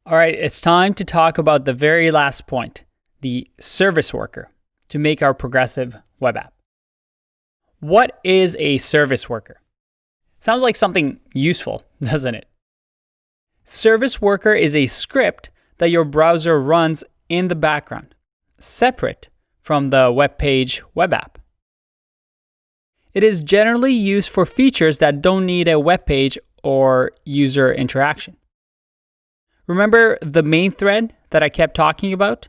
All right, it's time to talk about the very last point, the service worker, to make our progressive web app. What is a service worker? Sounds like something useful, doesn't it? Service worker is a script that your browser runs in the background, separate from the web page web app. It is generally used for features that don't need a web page or user interaction. Remember the main thread that I kept talking about?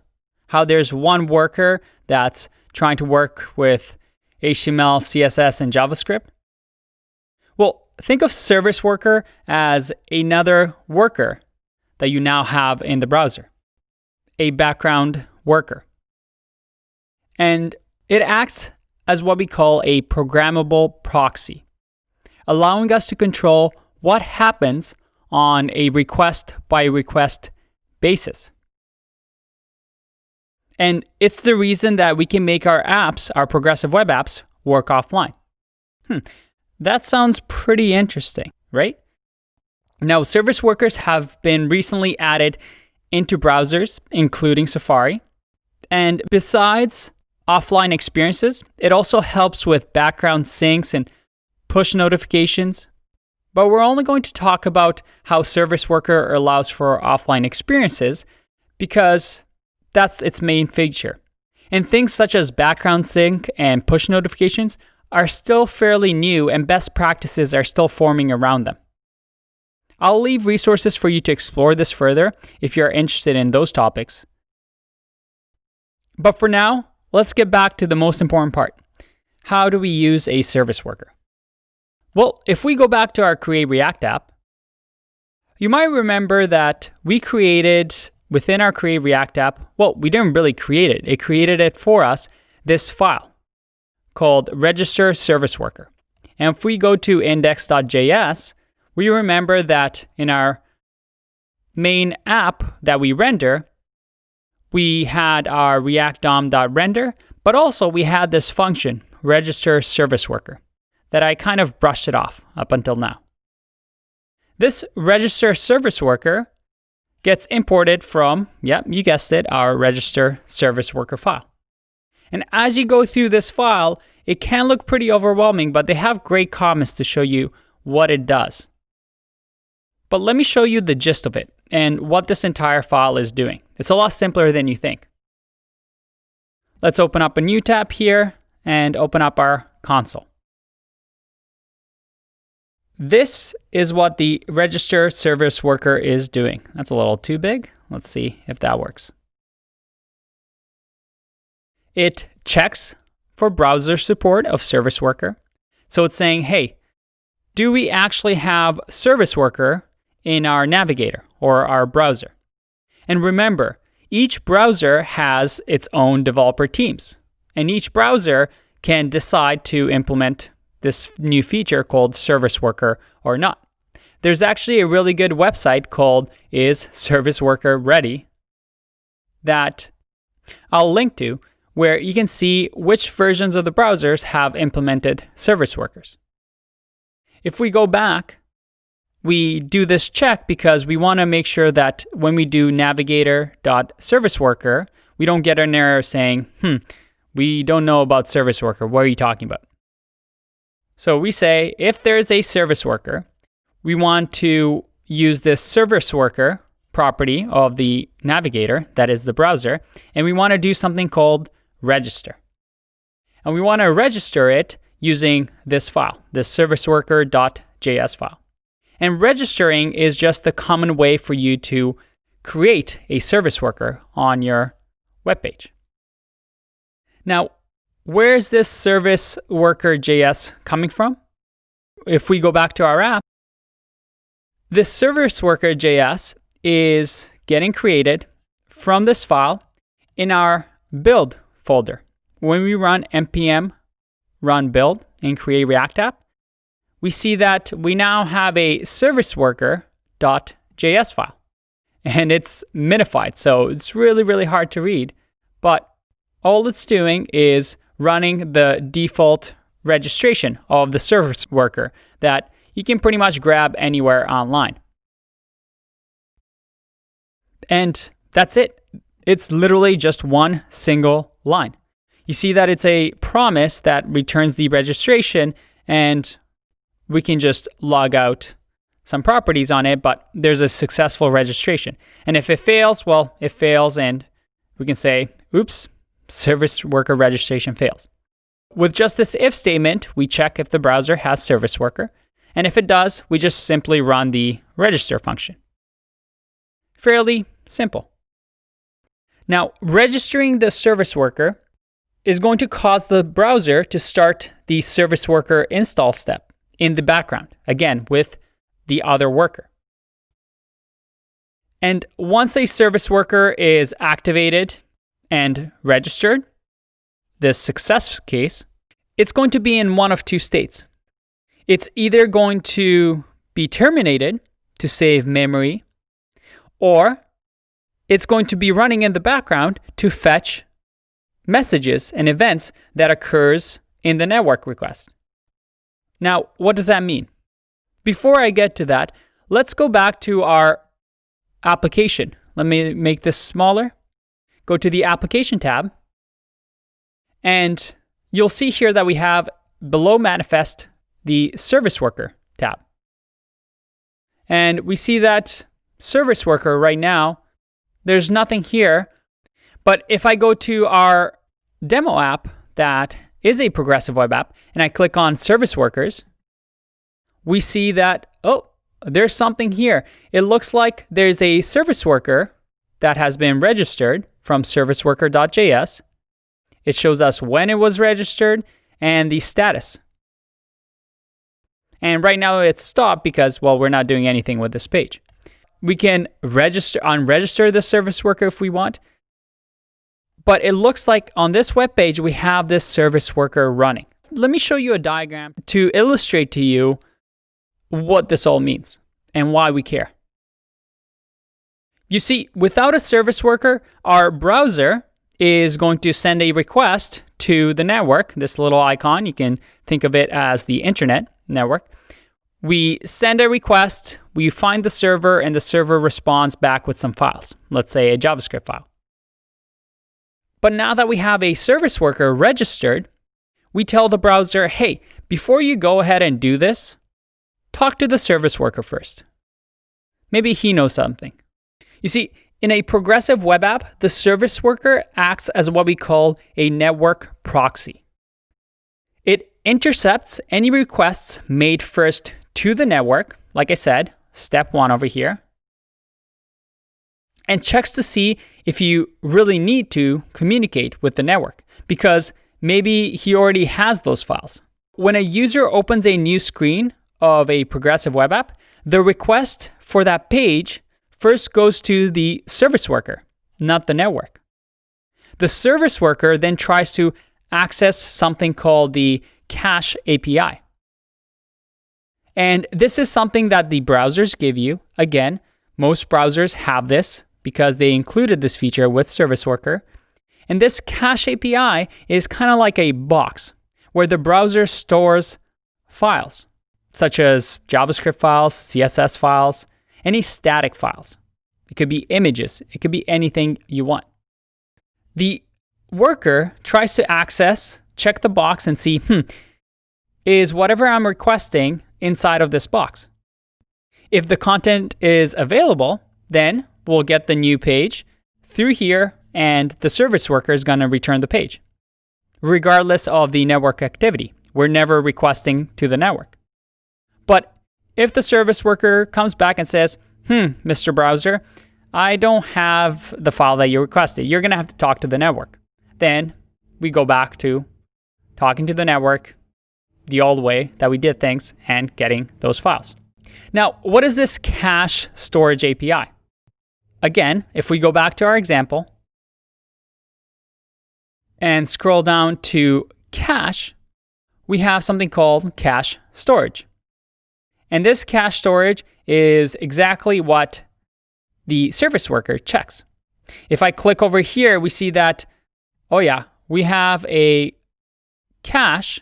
How there's one worker that's trying to work with HTML, CSS, and JavaScript? Well, think of service worker as another worker that you now have in the browser, a background worker. And it acts as what we call a programmable proxy, allowing us to control what happens on a request by request basis. And it's the reason that we can make our apps, our progressive web apps, work offline. That sounds pretty interesting, right? Now, service workers have been recently added into browsers, including Safari. And besides offline experiences, it also helps with background syncs and push notifications. But we're only going to talk about how Service Worker allows for offline experiences because that's its main feature. And things such as background sync and push notifications are still fairly new and best practices are still forming around them. I'll leave resources for you to explore this further if you're interested in those topics. But for now, let's get back to the most important part. How do we use a service worker? Well, if we go back to our Create React app, you might remember that we created within our Create React app, well, we didn't really create it. It created it for us, this file called register service worker. And if we go to index.js, we remember that in our main app that we render, we had our React DOM.render, but also we had this function, register service worker, that I kind of brushed it off up until now. This register service worker gets imported from, you guessed it, our register service worker file. And as you go through this file, it can look pretty overwhelming, but they have great comments to show you what it does. But let me show you the gist of it and what this entire file is doing. It's a lot simpler than you think. Let's open up a new tab here and open up our console. This is what the register service worker is doing. That's a little too big. Let's see if that works. It checks for browser support of service worker. So it's saying, hey, do we actually have service worker in our navigator or our browser? And remember, each browser has its own developer teams, and each browser can decide to implement this new feature called Service Worker or not. There's actually a really good website called Is Service Worker Ready that I'll link to, where you can see which versions of the browsers have implemented service workers. If we go back, we do this check because we want to make sure that when we do navigator.serviceworker, we don't get an error saying, we don't know about service worker. What are you talking about? So we say, if there's a service worker, we want to use this service worker property of the navigator, that is the browser, and we want to do something called register. And we want to register it using this file, this serviceworker.js file. And registering is just the common way for you to create a service worker on your web page. Now, where is this service worker.js coming from? If we go back to our app, this service worker.js is getting created from this file in our build folder. When we run npm run build in Create React app, we see that we now have a service worker.js file. And it's minified, so it's really, really hard to read. But all it's doing is running the default registration of the service worker that you can pretty much grab anywhere online. And that's it. It's literally just one single line. You see that it's a promise that returns the registration, and we can just log out some properties on it, but there's a successful registration. And if it fails, well, it fails, and we can say, oops, service worker registration fails. With just this if statement, we check if the browser has service worker, and if it does, we just simply run the register function. Fairly simple. Now, registering the service worker is going to cause the browser to start the service worker install step in the background, again, with the other worker. And once a service worker is activated and registered, this success case, it's going to be in one of two states. It's either going to be terminated to save memory, or it's going to be running in the background to fetch messages and events that occurs in the network request. Now, what does that mean? Before I get to that, let's go back to our application. Let me make this smaller. Go to the application tab, and you'll see here that we have below manifest the service worker tab. And we see that service worker right now, there's nothing here. But if I go to our demo app that is a progressive web app, and I click on service workers, we see that, oh, there's something here. It looks like there's a service worker that has been registered from serviceworker.js. It shows us when it was registered and the status. And right now it's stopped because, well, we're not doing anything with this page. We can unregister the service worker if we want. But it looks like on this web page, we have this service worker running. Let me show you a diagram to illustrate to you what this all means and why we care. You see, without a service worker, our browser is going to send a request to the network, this little icon. You can think of it as the internet network. We send a request, we find the server, and the server responds back with some files, let's say a JavaScript file. But now that we have a service worker registered, we tell the browser, hey, before you go ahead and do this, talk to the service worker first. Maybe he knows something. You see, in a progressive web app, the service worker acts as what we call a network proxy. It intercepts any requests made first to the network, like I said, step 1 over here, and checks to see if you really need to communicate with the network, because maybe he already has those files. When a user opens a new screen of a progressive web app, the request for that page first goes to the service worker, not the network. The service worker then tries to access something called the Cache API. And this is something that the browsers give you. Again, most browsers have this because they included this feature with service worker. And this Cache API is kind of like a box where the browser stores files, such as JavaScript files, CSS files, any static files. It could be images. It could be anything you want. The worker tries to access, check the box and see, is whatever I'm requesting inside of this box? If the content is available, then we'll get the new page through here and the service worker is going to return the page. Regardless of the network activity, we're never requesting to the network. But if the service worker comes back and says, Mr. Browser, I don't have the file that you requested. You're going to have to talk to the network. Then we go back to talking to the network the old way that we did things and getting those files. Now, what is this cache storage API? Again, if we go back to our example and scroll down to cache, we have something called cache storage. And this cache storage is exactly what the service worker checks. If I click over here, we see that, oh yeah, we have a cache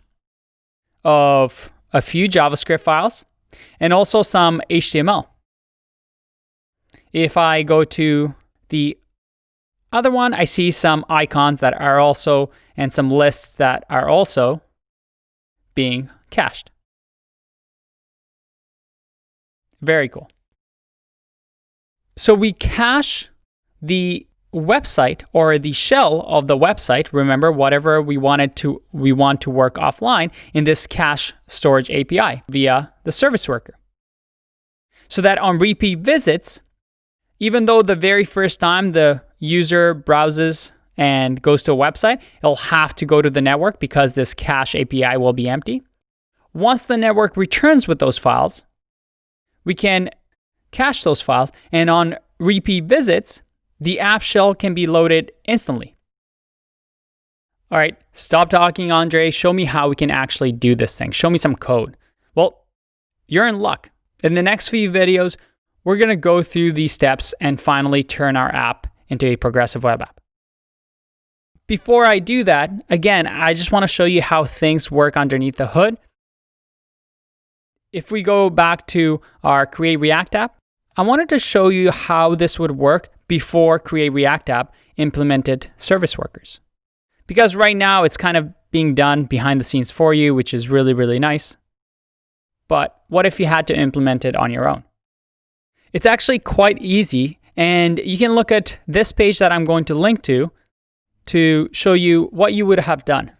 of a few JavaScript files and also some HTML. If I go to The other one, I see some icons that are also, and some lists that are also being cached. Very cool. So we cache the website or the shell of the website. Remember, whatever we want to work offline in this cache storage API via the service worker. So that on repeat visits, even though the very first time the user browses and goes to a website, it'll have to go to the network because this cache API will be empty. Once the network returns with those files, we can cache those files, and on repeat visits, the app shell can be loaded instantly. All right, stop talking, Andre. Show me how we can actually do this thing. Show me some code. Well, you're in luck. In the next few videos, we're going to go through these steps and finally turn our app into a progressive web app. Before I do that, again, I just want to show you how things work underneath the hood. If we go back to our Create React app, I wanted to show you how this would work before Create React app implemented service workers. Because right now it's kind of being done behind the scenes for you, which is really, really nice. But what if you had to implement it on your own? It's actually quite easy, and you can look at this page that I'm going to link to show you what you would have done.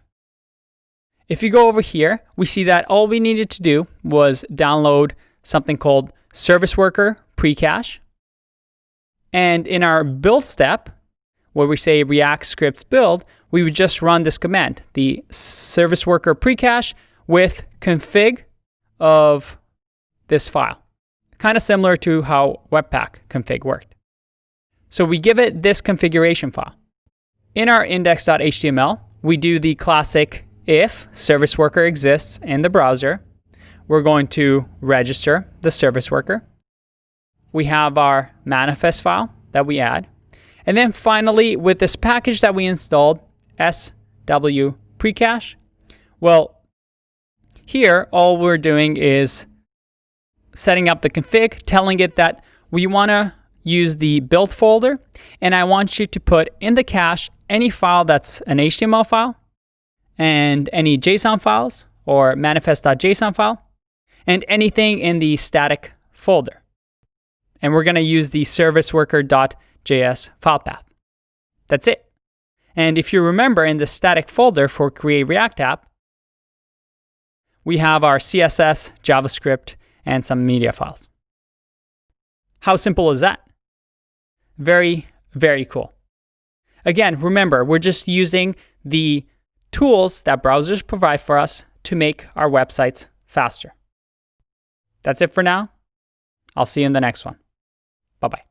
If you go over here, we see that all we needed to do was download something called Service Worker Precache. And in our build step, where we say React scripts build, we would just run this command, the Service Worker Precache with config of this file. Kind of similar to how Webpack config worked. So we give it this configuration file. In our index.html, we do the classic if service worker exists in the browser, we're going to register the service worker. We have our manifest file that we add. And then finally, with this package that we installed, SW Precache, well, here all we're doing is setting up the config, telling it that we want to use the build folder, and I want you to put in the cache any file that's an HTML file, and any JSON files or manifest.json file, and anything in the static folder. And we're going to use the serviceworker.js file path. That's it. And if you remember, in the static folder for Create React app, we have our CSS, JavaScript, and some media files. How simple is that? Very, very cool. Again, remember, we're just using the tools that browsers provide for us to make our websites faster. That's it for now. I'll see you in the next one. Bye-bye.